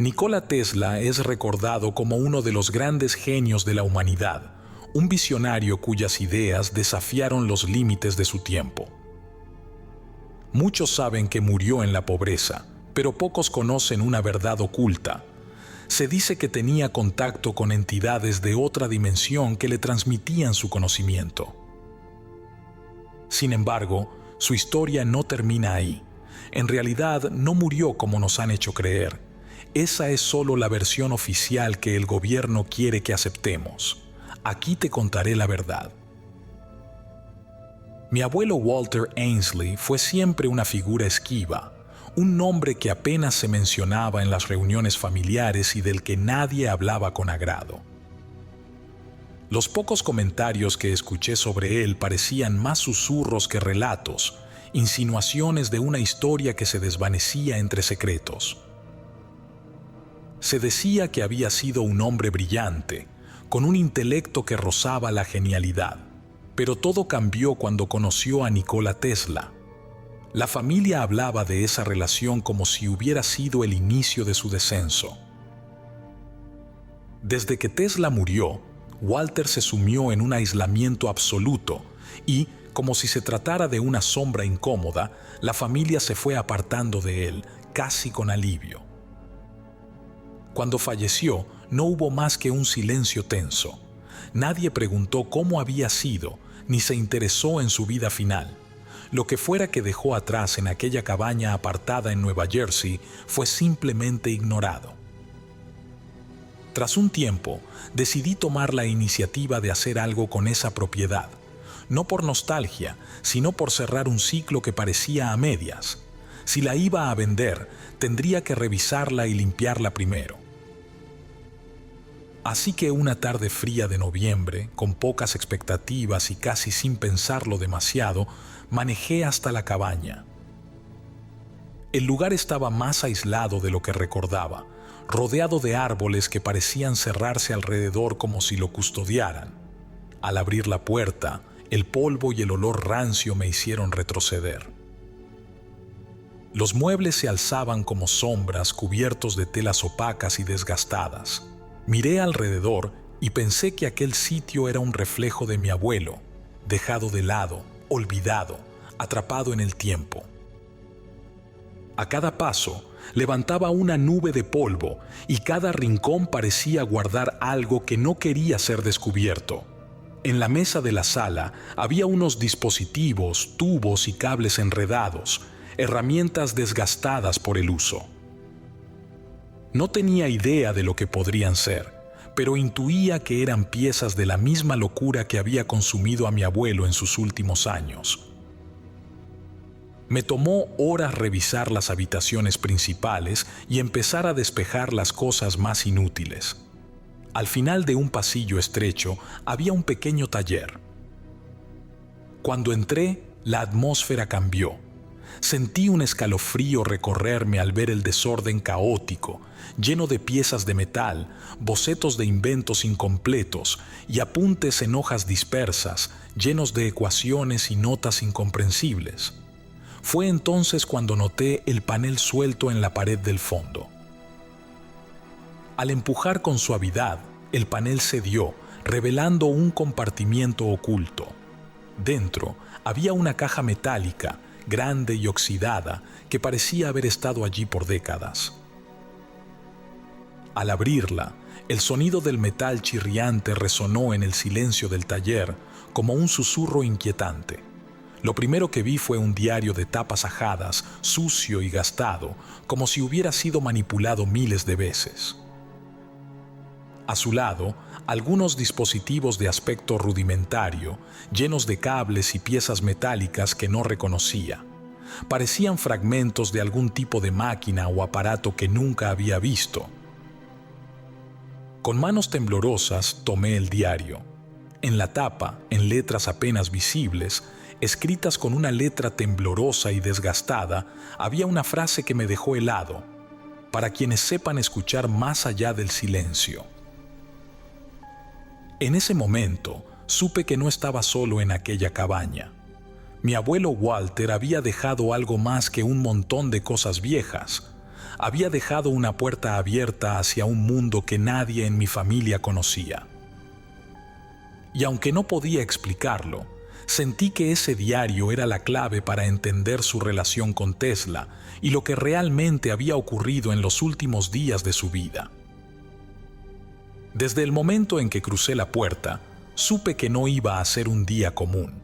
Nikola Tesla es recordado como uno de los grandes genios de la humanidad, un visionario cuyas ideas desafiaron los límites de su tiempo. Muchos saben que murió en la pobreza, pero pocos conocen una verdad oculta. Se dice que tenía contacto con entidades de otra dimensión que le transmitían su conocimiento. Sin embargo, su historia no termina ahí. En realidad, no murió como nos han hecho creer. Esa es solo la versión oficial que el gobierno quiere que aceptemos. Aquí te contaré la verdad. Mi abuelo Walter Ainsley fue siempre una figura esquiva, un nombre que apenas se mencionaba en las reuniones familiares y del que nadie hablaba con agrado. Los pocos comentarios que escuché sobre él parecían más susurros que relatos, insinuaciones de una historia que se desvanecía entre secretos. Se decía que había sido un hombre brillante, con un intelecto que rozaba la genialidad, pero todo cambió cuando conoció a Nikola Tesla. La familia hablaba de esa relación como si hubiera sido el inicio de su descenso. Desde que Tesla murió, Walter se sumió en un aislamiento absoluto y, como si se tratara de una sombra incómoda, la familia se fue apartando de él, casi con alivio. Cuando falleció, no hubo más que un silencio tenso. Nadie preguntó cómo había sido, ni se interesó en su vida final. Lo que fuera que dejó atrás en aquella cabaña apartada en Nueva Jersey fue simplemente ignorado. Tras un tiempo, decidí tomar la iniciativa de hacer algo con esa propiedad, no por nostalgia, sino por cerrar un ciclo que parecía a medias. Si la iba a vender, tendría que revisarla y limpiarla primero. Así que una tarde fría de noviembre, con pocas expectativas y casi sin pensarlo demasiado, manejé hasta la cabaña. El lugar estaba más aislado de lo que recordaba, rodeado de árboles que parecían cerrarse alrededor como si lo custodiaran. Al abrir la puerta, el polvo y el olor rancio me hicieron retroceder. Los muebles se alzaban como sombras cubiertos de telas opacas y desgastadas. Miré alrededor y pensé que aquel sitio era un reflejo de mi abuelo, dejado de lado, olvidado, atrapado en el tiempo. A cada paso, levantaba una nube de polvo y cada rincón parecía guardar algo que no quería ser descubierto. En la mesa de la sala había unos dispositivos, tubos y cables enredados, herramientas desgastadas por el uso. No tenía idea de lo que podrían ser, pero intuía que eran piezas de la misma locura que había consumido a mi abuelo en sus últimos años. Me tomó horas revisar las habitaciones principales y empezar a despejar las cosas más inútiles. Al final de un pasillo estrecho había un pequeño taller. Cuando entré, la atmósfera cambió. Sentí un escalofrío recorrerme al ver el desorden caótico, lleno de piezas de metal, bocetos de inventos incompletos y apuntes en hojas dispersas, llenos de ecuaciones y notas incomprensibles. Fue entonces cuando noté el panel suelto en la pared del fondo. Al empujar con suavidad, el panel cedió, revelando un compartimiento oculto. Dentro había una caja metálica, grande y oxidada, que parecía haber estado allí por décadas. Al abrirla, el sonido del metal chirriante resonó en el silencio del taller como un susurro inquietante. Lo primero que vi fue un diario de tapas ajadas, sucio y gastado, como si hubiera sido manipulado miles de veces. A su lado, algunos dispositivos de aspecto rudimentario, llenos de cables y piezas metálicas que no reconocía. Parecían fragmentos de algún tipo de máquina o aparato que nunca había visto. Con manos temblorosas tomé el diario. En la tapa, en letras apenas visibles, escritas con una letra temblorosa y desgastada, había una frase que me dejó helado: para quienes sepan escuchar más allá del silencio. En ese momento, supe que no estaba solo en aquella cabaña. Mi abuelo Walter había dejado algo más que un montón de cosas viejas. había dejado una puerta abierta hacia un mundo que nadie en mi familia conocía. Y aunque no podía explicarlo, sentí que ese diario era la clave para entender su relación con Tesla y lo que realmente había ocurrido en los últimos días de su vida. Desde el momento en que crucé la puerta, supe que no iba a ser un día común.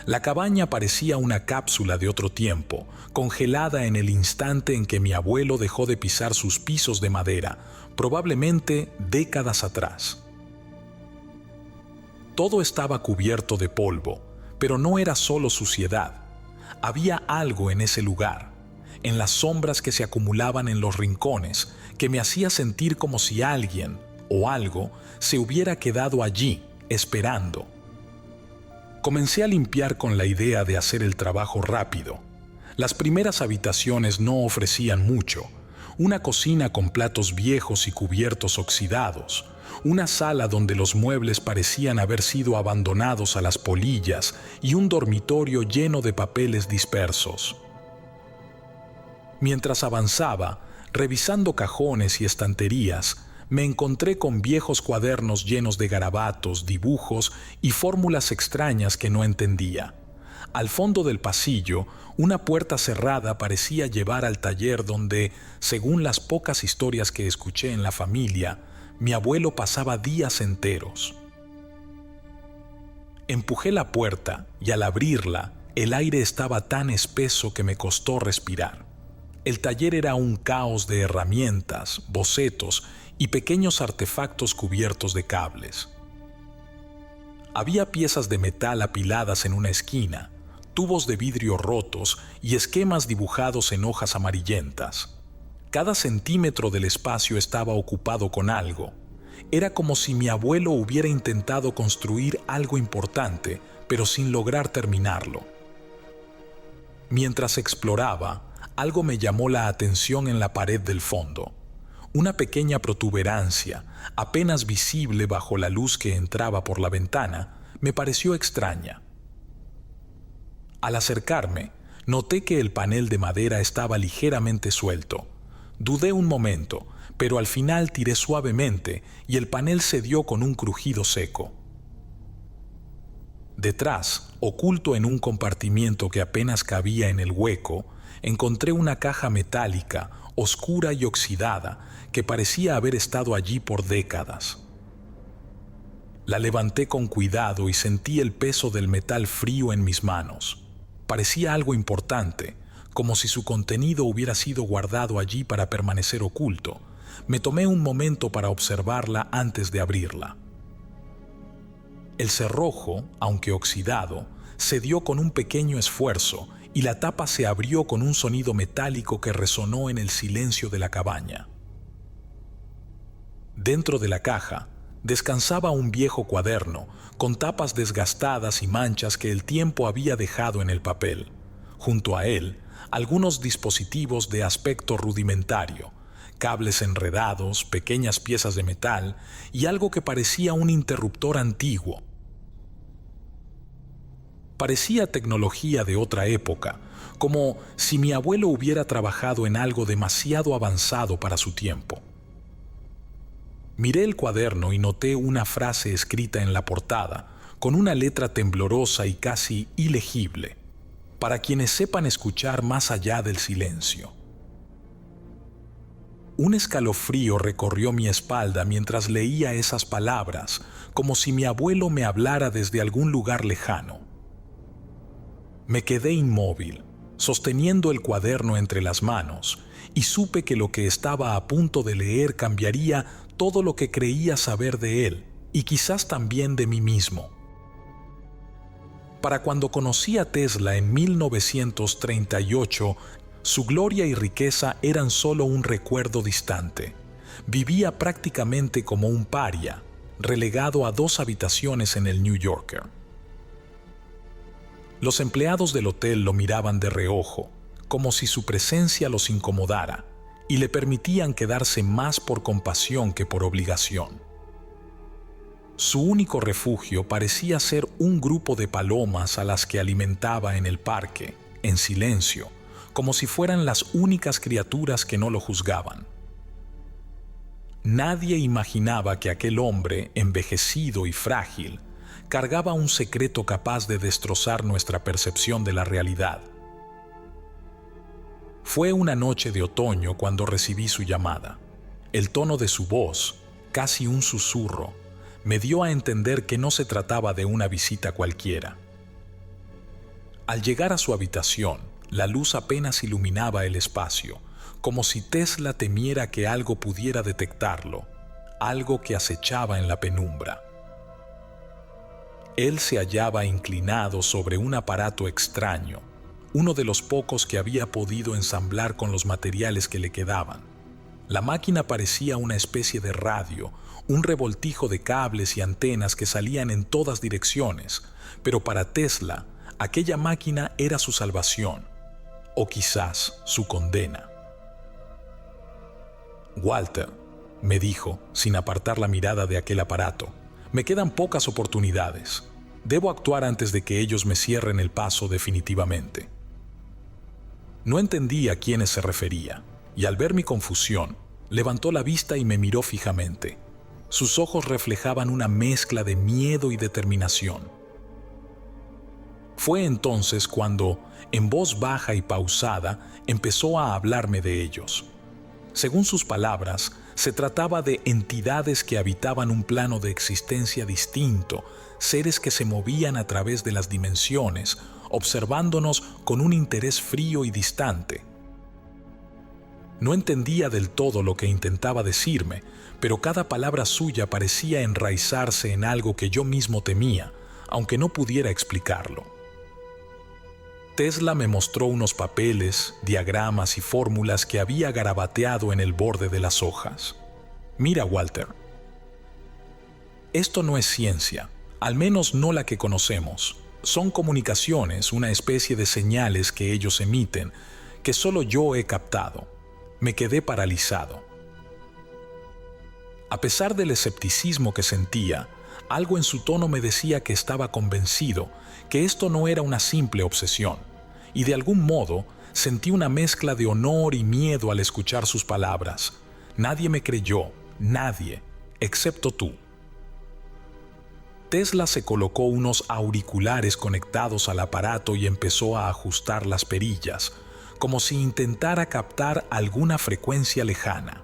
La cabaña parecía una cápsula de otro tiempo, congelada en el instante en que mi abuelo dejó de pisar sus pisos de madera, probablemente décadas atrás. Todo estaba cubierto de polvo, pero no era solo suciedad. Había algo en ese lugar, en las sombras que se acumulaban en los rincones, que me hacía sentir como si alguien o algo se hubiera quedado allí, esperando. Comencé a limpiar con la idea de hacer el trabajo rápido. Las primeras habitaciones no ofrecían mucho. Una cocina con platos viejos y cubiertos oxidados, una sala donde los muebles parecían haber sido abandonados a las polillas y un dormitorio lleno de papeles dispersos. Mientras avanzaba, revisando cajones y estanterías, me encontré con viejos cuadernos llenos de garabatos, dibujos y fórmulas extrañas que no entendía. Al fondo del pasillo, una puerta cerrada parecía llevar al taller donde, según las pocas historias que escuché en la familia, mi abuelo pasaba días enteros. Empujé la puerta y al abrirla, el aire estaba tan espeso que me costó respirar. El taller era un caos de herramientas, bocetos y pequeños artefactos cubiertos de cables. Había piezas de metal apiladas en una esquina, tubos de vidrio rotos y esquemas dibujados en hojas amarillentas. Cada centímetro del espacio estaba ocupado con algo. Era como si mi abuelo hubiera intentado construir algo importante, pero sin lograr terminarlo. Mientras exploraba, algo me llamó la atención en la pared del fondo. Una pequeña protuberancia, apenas visible bajo la luz que entraba por la ventana, me pareció extraña. Al acercarme, noté que el panel de madera estaba ligeramente suelto. Dudé un momento, pero al final tiré suavemente y el panel cedió con un crujido seco. Detrás, oculto en un compartimiento que apenas cabía en el hueco, encontré una caja metálica, oscura y oxidada, que parecía haber estado allí por décadas. La levanté con cuidado y sentí el peso del metal frío en mis manos. Parecía algo importante, como si su contenido hubiera sido guardado allí para permanecer oculto. Me tomé un momento para observarla antes de abrirla. El cerrojo, aunque oxidado, cedió con un pequeño esfuerzo y la tapa se abrió con un sonido metálico que resonó en el silencio de la cabaña. Dentro de la caja descansaba un viejo cuaderno con tapas desgastadas y manchas que el tiempo había dejado en el papel. Junto a él, algunos dispositivos de aspecto rudimentario, cables enredados, pequeñas piezas de metal y algo que parecía un interruptor antiguo. Parecía tecnología de otra época, como si mi abuelo hubiera trabajado en algo demasiado avanzado para su tiempo. Miré el cuaderno y noté una frase escrita en la portada, con una letra temblorosa y casi ilegible, para quienes sepan escuchar más allá del silencio. Un escalofrío recorrió mi espalda mientras leía esas palabras, como si mi abuelo me hablara desde algún lugar lejano. Me quedé inmóvil, sosteniendo el cuaderno entre las manos, y supe que lo que estaba a punto de leer cambiaría todo lo que creía saber de él, y quizás también de mí mismo. Para cuando conocí a Tesla en 1938, su gloria y riqueza eran solo un recuerdo distante. Vivía prácticamente como un paria, relegado a 2 habitaciones en el New Yorker. Los empleados del hotel lo miraban de reojo, como si su presencia los incomodara, y le permitían quedarse más por compasión que por obligación. Su único refugio parecía ser un grupo de palomas a las que alimentaba en el parque, en silencio, como si fueran las únicas criaturas que no lo juzgaban. Nadie imaginaba que aquel hombre, envejecido y frágil, cargaba un secreto capaz de destrozar nuestra percepción de la realidad. Fue una noche de otoño cuando recibí su llamada. El tono de su voz, casi un susurro, me dio a entender que no se trataba de una visita cualquiera. Al llegar a su habitación, la luz apenas iluminaba el espacio, como si Tesla temiera que algo pudiera detectarlo, algo que acechaba en la penumbra. Él se hallaba inclinado sobre un aparato extraño, uno de los pocos que había podido ensamblar con los materiales que le quedaban. La máquina parecía una especie de radio, un revoltijo de cables y antenas que salían en todas direcciones, pero para Tesla, aquella máquina era su salvación, o quizás su condena. «Walter», me dijo, sin apartar la mirada de aquel aparato, «me quedan pocas oportunidades. Debo actuar antes de que ellos me cierren el paso definitivamente». No entendí a quiénes se refería, y al ver mi confusión, levantó la vista y me miró fijamente. Sus ojos reflejaban una mezcla de miedo y determinación. Fue entonces cuando, en voz baja y pausada, empezó a hablarme de ellos. Según sus palabras, se trataba de entidades que habitaban un plano de existencia distinto, seres que se movían a través de las dimensiones, observándonos con un interés frío y distante. No entendía del todo lo que intentaba decirme, pero cada palabra suya parecía enraizarse en algo que yo mismo temía, aunque no pudiera explicarlo. Tesla me mostró unos papeles, diagramas y fórmulas que había garabateado en el borde de las hojas. «Mira, Walter. Esto no es ciencia, al menos no la que conocemos. Son comunicaciones, una especie de señales que ellos emiten, que solo yo he captado». Me quedé paralizado. A pesar del escepticismo que sentía, algo en su tono me decía que estaba convencido que esto no era una simple obsesión, y de algún modo sentí una mezcla de honor y miedo al escuchar sus palabras. Nadie me creyó, nadie, excepto tú. Tesla se colocó unos auriculares conectados al aparato y empezó a ajustar las perillas, como si intentara captar alguna frecuencia lejana.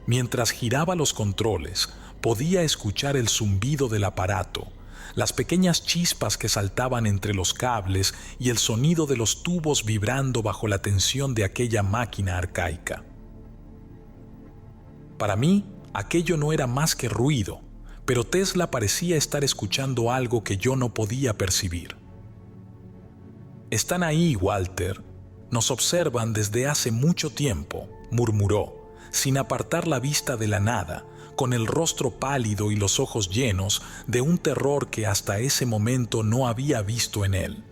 Mientras giraba los controles, podía escuchar el zumbido del aparato, las pequeñas chispas que saltaban entre los cables y el sonido de los tubos vibrando bajo la tensión de aquella máquina arcaica. Para mí, aquello no era más que ruido, pero Tesla parecía estar escuchando algo que yo no podía percibir. «Están ahí, Walter. Nos observan desde hace mucho tiempo», murmuró, sin apartar la vista de la nada, con el rostro pálido y los ojos llenos de un terror que hasta ese momento no había visto en él.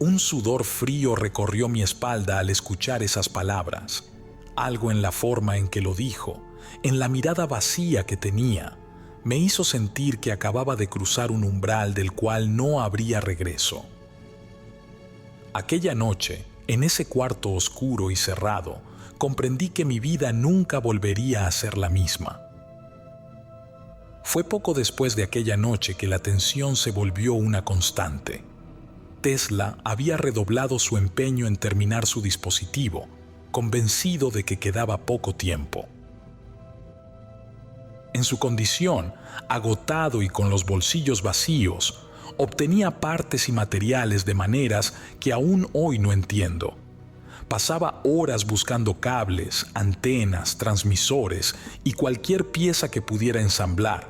Un sudor frío recorrió mi espalda al escuchar esas palabras. Algo en la forma en que lo dijo, en la mirada vacía que tenía, me hizo sentir que acababa de cruzar un umbral del cual no habría regreso. Aquella noche, en ese cuarto oscuro y cerrado, comprendí que mi vida nunca volvería a ser la misma. Fue poco después de aquella noche que la tensión se volvió una constante. Tesla había redoblado su empeño en terminar su dispositivo, convencido de que quedaba poco tiempo. En su condición, agotado y con los bolsillos vacíos, obtenía partes y materiales de maneras que aún hoy no entiendo. Pasaba horas buscando cables, antenas, transmisores y cualquier pieza que pudiera ensamblar,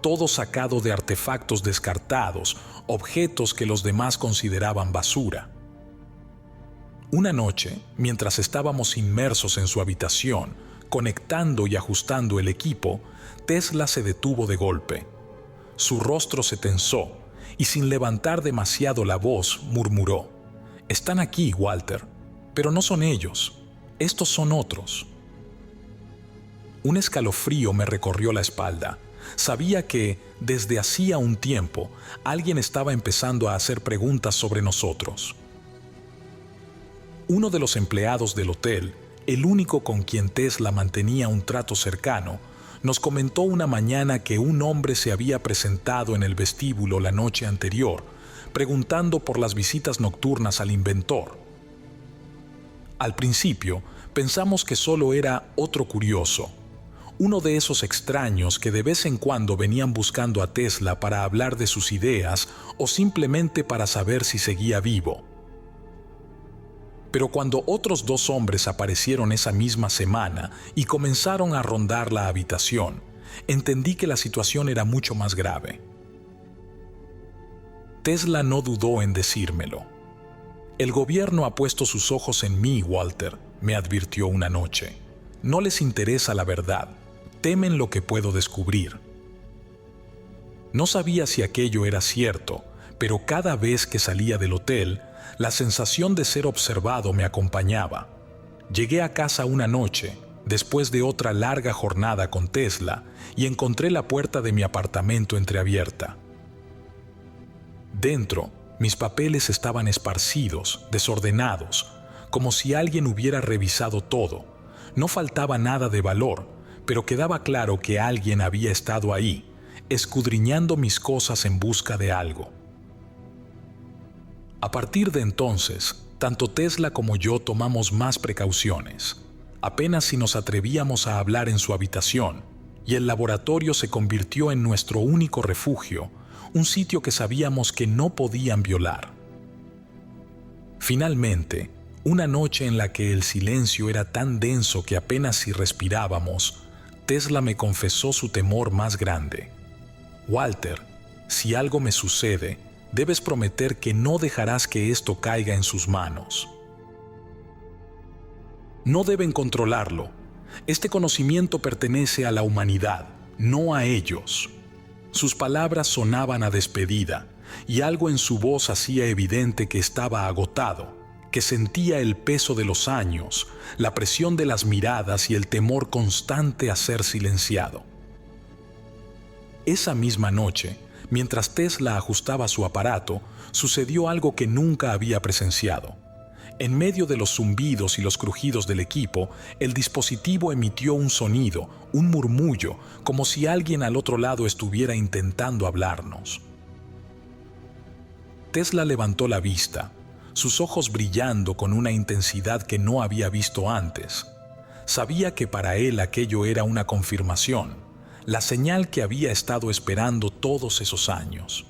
todo sacado de artefactos descartados, objetos que los demás consideraban basura. Una noche, mientras estábamos inmersos en su habitación, conectando y ajustando el equipo, Tesla se detuvo de golpe. Su rostro se tensó y sin levantar demasiado la voz, murmuró: «Están aquí, Walter, pero no son ellos. Estos son otros». Un escalofrío me recorrió la espalda. Sabía que, desde hacía un tiempo, alguien estaba empezando a hacer preguntas sobre nosotros. Uno de los empleados del hotel, el único con quien Tesla mantenía un trato cercano, nos comentó una mañana que un hombre se había presentado en el vestíbulo la noche anterior, preguntando por las visitas nocturnas al inventor. Al principio, pensamos que solo era otro curioso, uno de esos extraños que de vez en cuando venían buscando a Tesla para hablar de sus ideas o simplemente para saber si seguía vivo. Pero cuando otros 2 hombres aparecieron esa misma semana y comenzaron a rondar la habitación, entendí que la situación era mucho más grave. Tesla no dudó en decírmelo. El gobierno ha puesto sus ojos en mí, Walter, me advirtió una noche. No les interesa la verdad, temen lo que puedo descubrir. No sabía si aquello era cierto, pero cada vez que salía del hotel, la sensación de ser observado me acompañaba. Llegué a casa una noche, después de otra larga jornada con Tesla, y encontré la puerta de mi apartamento entreabierta. Dentro, mis papeles estaban esparcidos, desordenados, como si alguien hubiera revisado todo. No faltaba nada de valor, pero quedaba claro que alguien había estado ahí, escudriñando mis cosas en busca de algo. A partir de entonces, tanto Tesla como yo tomamos más precauciones. Apenas si nos atrevíamos a hablar en su habitación, y el laboratorio se convirtió en nuestro único refugio, un sitio que sabíamos que no podían violar. Finalmente, una noche en la que el silencio era tan denso que apenas si respirábamos, Tesla me confesó su temor más grande. Walter, si algo me sucede, debes prometer que no dejarás que esto caiga en sus manos. No deben controlarlo. Este conocimiento pertenece a la humanidad, no a ellos. Sus palabras sonaban a despedida, y algo en su voz hacía evidente que estaba agotado, que sentía el peso de los años, la presión de las miradas y el temor constante a ser silenciado. Esa misma noche, mientras Tesla ajustaba su aparato, sucedió algo que nunca había presenciado. En medio de los zumbidos y los crujidos del equipo, el dispositivo emitió un sonido, un murmullo, como si alguien al otro lado estuviera intentando hablarnos. Tesla levantó la vista, sus ojos brillando con una intensidad que no había visto antes. Sabía que para él aquello era una confirmación, la señal que había estado esperando todos esos años.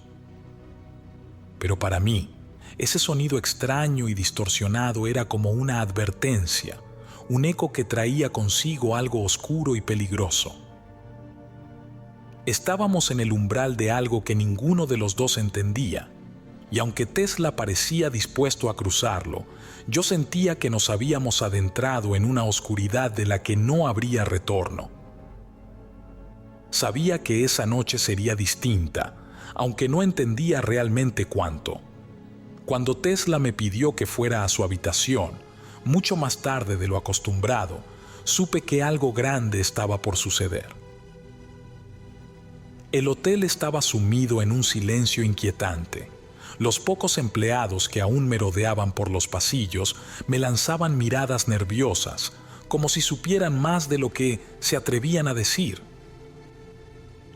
Pero para mí, ese sonido extraño y distorsionado era como una advertencia, un eco que traía consigo algo oscuro y peligroso. Estábamos en el umbral de algo que ninguno de los dos entendía, y aunque Tesla parecía dispuesto a cruzarlo, yo sentía que nos habíamos adentrado en una oscuridad de la que no habría retorno. Sabía que esa noche sería distinta, aunque no entendía realmente cuánto. Cuando Tesla me pidió que fuera a su habitación, mucho más tarde de lo acostumbrado, supe que algo grande estaba por suceder. El hotel estaba sumido en un silencio inquietante. Los pocos empleados que aún merodeaban por los pasillos me lanzaban miradas nerviosas, como si supieran más de lo que se atrevían a decir.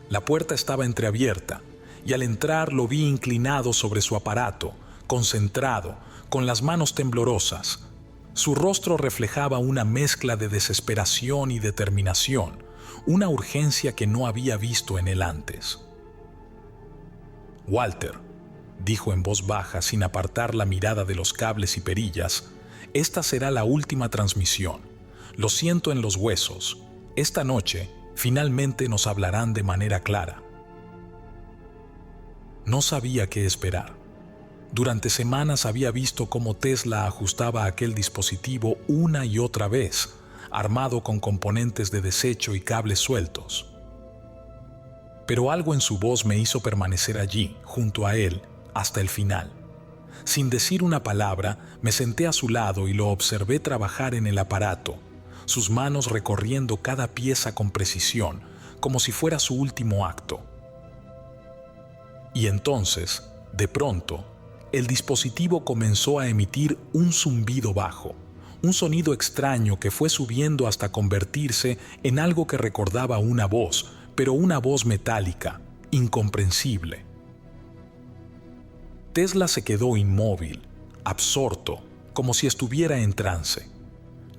La puerta estaba entreabierta, y al entrar lo vi inclinado sobre su aparato, concentrado, con las manos temblorosas. Su rostro reflejaba una mezcla de desesperación y determinación, una urgencia que no había visto en él antes. Walter, dijo en voz baja sin apartar la mirada de los cables y perillas, esta será la última transmisión. Lo siento en los huesos. Esta noche, finalmente nos hablarán de manera clara. No sabía qué esperar. Durante semanas había visto cómo Tesla ajustaba aquel dispositivo una y otra vez, armado con componentes de desecho y cables sueltos. Pero algo en su voz me hizo permanecer allí, junto a él, hasta el final. Sin decir una palabra, me senté a su lado y lo observé trabajar en el aparato, sus manos recorriendo cada pieza con precisión, como si fuera su último acto. Y entonces, de pronto, el dispositivo comenzó a emitir un zumbido bajo, un sonido extraño que fue subiendo hasta convertirse en algo que recordaba una voz, pero una voz metálica, incomprensible. Tesla se quedó inmóvil, absorto, como si estuviera en trance.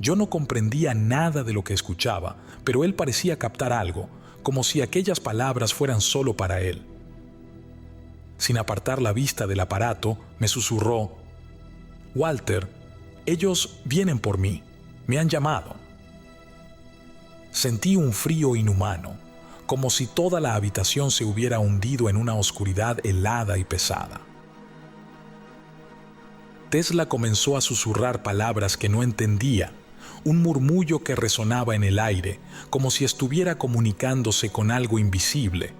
Yo no comprendía nada de lo que escuchaba, pero él parecía captar algo, como si aquellas palabras fueran solo para él. Sin apartar la vista del aparato, me susurró: «Walter, ellos vienen por mí, me han llamado». Sentí un frío inhumano, como si toda la habitación se hubiera hundido en una oscuridad helada y pesada. Tesla comenzó a susurrar palabras que no entendía, un murmullo que resonaba en el aire, como si estuviera comunicándose con algo invisible,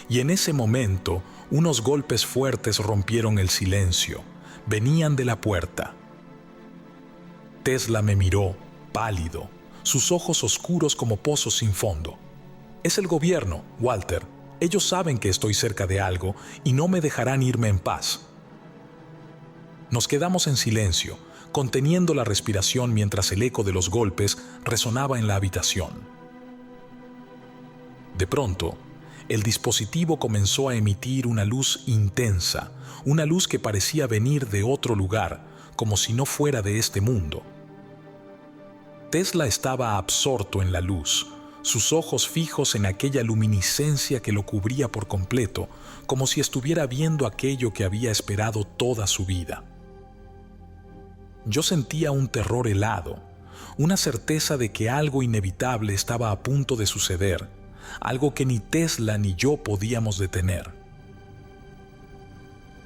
y en ese momento unos golpes fuertes rompieron el silencio. Venían de la puerta. Tesla me miró, pálido, sus ojos oscuros como pozos sin fondo. «Es el gobierno, Walter. Ellos saben que estoy cerca de algo y no me dejarán irme en paz». Nos quedamos en silencio, conteniendo la respiración mientras el eco de los golpes resonaba en la habitación. De pronto, el dispositivo comenzó a emitir una luz intensa, una luz que parecía venir de otro lugar, como si no fuera de este mundo. Tesla estaba absorto en la luz, sus ojos fijos en aquella luminiscencia que lo cubría por completo, como si estuviera viendo aquello que había esperado toda su vida. Yo sentía un terror helado, una certeza de que algo inevitable estaba a punto de suceder, algo que ni Tesla ni yo podíamos detener.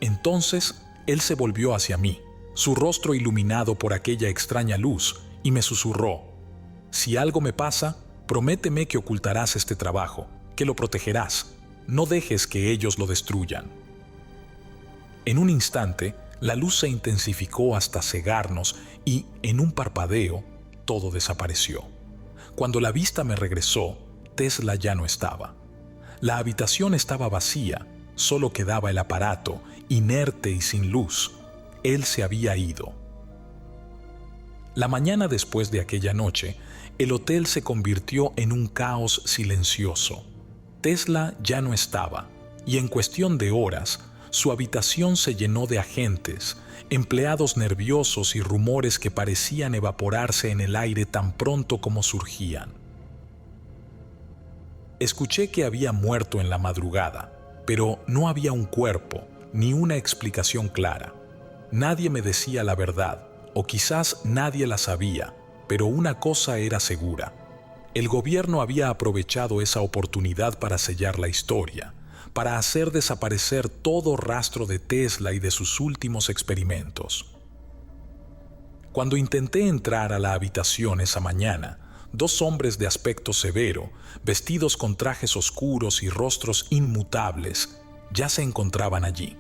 Entonces, él se volvió hacia mí, su rostro iluminado por aquella extraña luz, y me susurró: «Si algo me pasa, prométeme que ocultarás este trabajo, que lo protegerás. No dejes que ellos lo destruyan». En un instante, la luz se intensificó hasta cegarnos y, en un parpadeo, todo desapareció. Cuando la vista me regresó, Tesla ya no estaba. La habitación estaba vacía, solo quedaba el aparato, inerte y sin luz. Él se había ido. La mañana después de aquella noche, el hotel se convirtió en un caos silencioso. Tesla ya no estaba, y en cuestión de horas, su habitación se llenó de agentes, empleados nerviosos y rumores que parecían evaporarse en el aire tan pronto como surgían. Escuché que había muerto en la madrugada, pero no había un cuerpo, ni una explicación clara. Nadie me decía la verdad, o quizás nadie la sabía, pero una cosa era segura. El gobierno había aprovechado esa oportunidad para sellar la historia, para hacer desaparecer todo rastro de Tesla y de sus últimos experimentos. Cuando intenté entrar a la habitación esa mañana, dos hombres de aspecto severo, vestidos con trajes oscuros y rostros inmutables, ya se encontraban allí.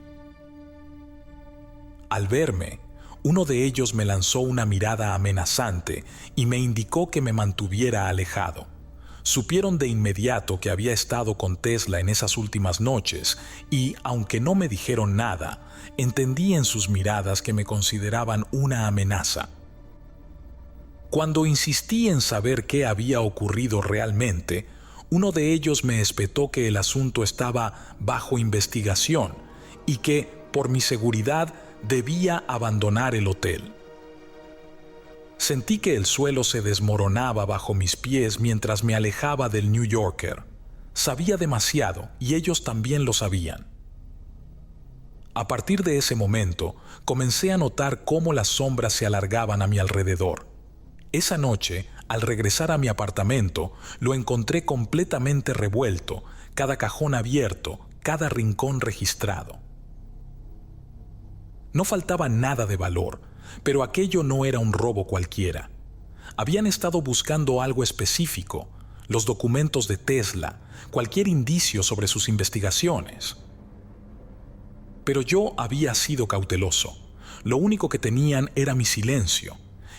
Al verme, uno de ellos me lanzó una mirada amenazante y me indicó que me mantuviera alejado. Supieron de inmediato que había estado con Tesla en esas últimas noches y, aunque no me dijeron nada, entendí en sus miradas que me consideraban una amenaza. Cuando insistí en saber qué había ocurrido realmente, uno de ellos me espetó que el asunto estaba bajo investigación y que, por mi seguridad, debía abandonar el hotel. Sentí que el suelo se desmoronaba bajo mis pies mientras me alejaba del New Yorker. Sabía demasiado y ellos también lo sabían. A partir de ese momento, comencé a notar cómo las sombras se alargaban a mi alrededor. Esa noche, al regresar a mi apartamento, lo encontré completamente revuelto, cada cajón abierto, cada rincón registrado. No faltaba nada de valor, pero aquello no era un robo cualquiera. Habían estado buscando algo específico, los documentos de Tesla, cualquier indicio sobre sus investigaciones. Pero yo había sido cauteloso. Lo único que tenían era mi silencio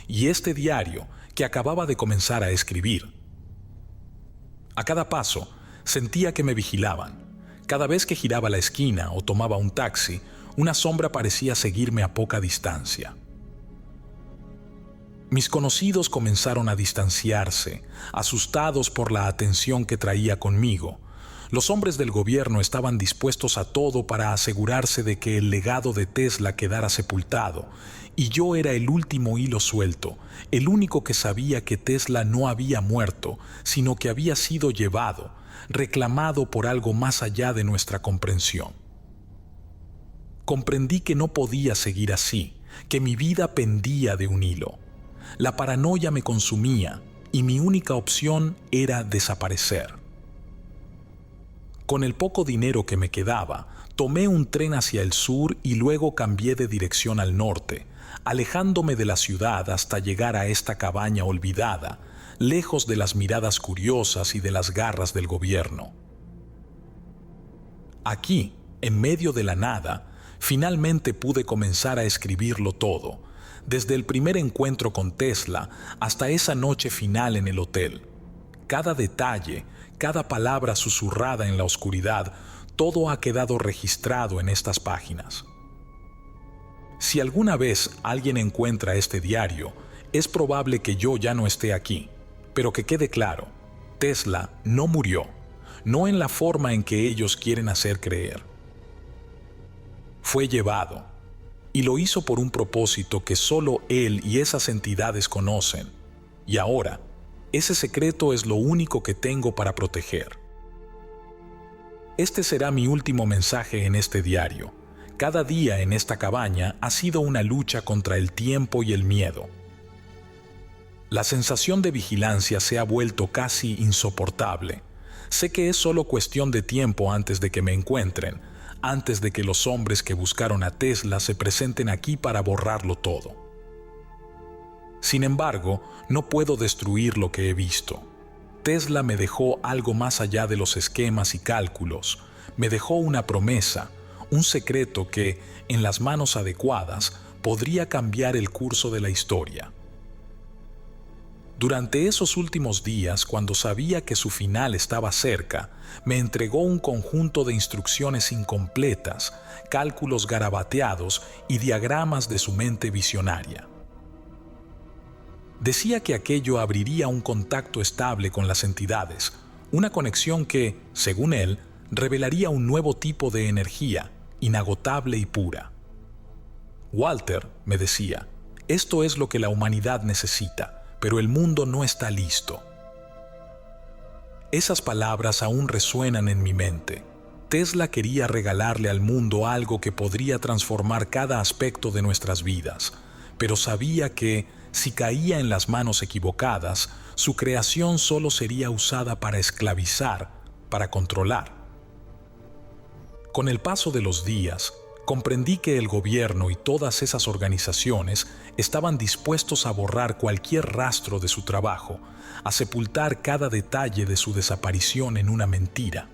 y este diario que acababa de comenzar a escribir. A cada paso, sentía que me vigilaban. Cada vez que giraba la esquina o tomaba un taxi, Una sombra parecía seguirme a poca distancia. Mis conocidos comenzaron a distanciarse, asustados por la atención que traía conmigo. Los hombres del gobierno estaban dispuestos a todo para asegurarse de que el legado de Tesla quedara sepultado, y yo era el último hilo suelto, el único que sabía que Tesla no había muerto, sino que había sido llevado, reclamado por algo más allá de nuestra comprensión. Comprendí que no podía seguir así, que mi vida pendía de un hilo. La paranoia me consumía y mi única opción era desaparecer. Con el poco dinero que me quedaba, tomé un tren hacia el sur y luego cambié de dirección al norte, alejándome de la ciudad hasta llegar a esta cabaña olvidada, lejos de las miradas curiosas y de las garras del gobierno. Aquí, en medio de la nada, finalmente pude comenzar a escribirlo todo, desde el primer encuentro con Tesla hasta esa noche final en el hotel. Cada detalle, cada palabra susurrada en la oscuridad, todo ha quedado registrado en estas páginas. Si alguna vez alguien encuentra este diario, es probable que yo ya no esté aquí, pero que quede claro, Tesla no murió, no en la forma en que ellos quieren hacer creer. Fue llevado, y lo hizo por un propósito que solo él y esas entidades conocen, y ahora, ese secreto es lo único que tengo para proteger. Este será mi último mensaje en este diario. Cada día en esta cabaña ha sido una lucha contra el tiempo y el miedo. La sensación de vigilancia se ha vuelto casi insoportable. Sé que es solo cuestión de tiempo antes de que me encuentren, antes de que los hombres que buscaron a Tesla se presenten aquí para borrarlo todo. Sin embargo, no puedo destruir lo que he visto. Tesla me dejó algo más allá de los esquemas y cálculos. Me dejó una promesa, un secreto que, en las manos adecuadas, podría cambiar el curso de la historia. Durante esos últimos días, cuando sabía que su final estaba cerca, me entregó un conjunto de instrucciones incompletas, cálculos garabateados y diagramas de su mente visionaria. Decía que aquello abriría un contacto estable con las entidades, una conexión que, según él, revelaría un nuevo tipo de energía, inagotable y pura. Walter, me decía, esto es lo que la humanidad necesita, pero el mundo no está listo. Esas palabras aún resuenan en mi mente. Tesla quería regalarle al mundo algo que podría transformar cada aspecto de nuestras vidas, pero sabía que, si caía en las manos equivocadas, su creación solo sería usada para esclavizar, para controlar. Con el paso de los días, comprendí que el gobierno y todas esas organizaciones estaban dispuestos a borrar cualquier rastro de su trabajo, a sepultar cada detalle de su desaparición en una mentira.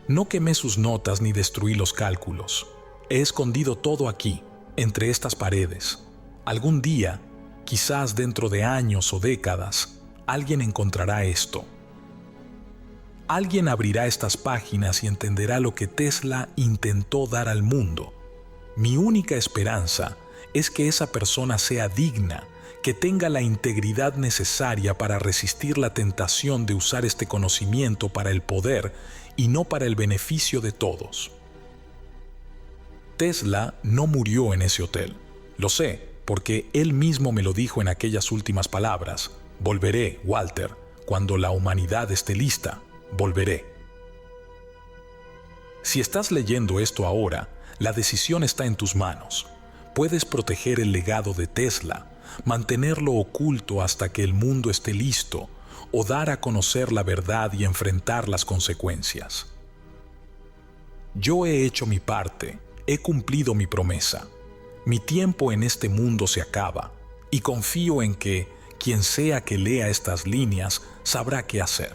No quemé sus notas ni destruí los cálculos. He escondido todo aquí, entre estas paredes. Algún día, quizás dentro de años o décadas, alguien encontrará esto. Alguien abrirá estas páginas y entenderá lo que Tesla intentó dar al mundo. Mi única esperanza es que esa persona sea digna, que tenga la integridad necesaria para resistir la tentación de usar este conocimiento para el poder y no para el beneficio de todos. Tesla no murió en ese hotel. Lo sé, porque él mismo me lo dijo en aquellas últimas palabras. Volveré, Walter, cuando la humanidad esté lista. Volveré. Si estás leyendo esto ahora, la decisión está en tus manos. Puedes proteger el legado de Tesla, mantenerlo oculto hasta que el mundo esté listo, o dar a conocer la verdad y enfrentar las consecuencias. Yo he hecho mi parte, he cumplido mi promesa. Mi tiempo en este mundo se acaba, y confío en que quien sea que lea estas líneas sabrá qué hacer.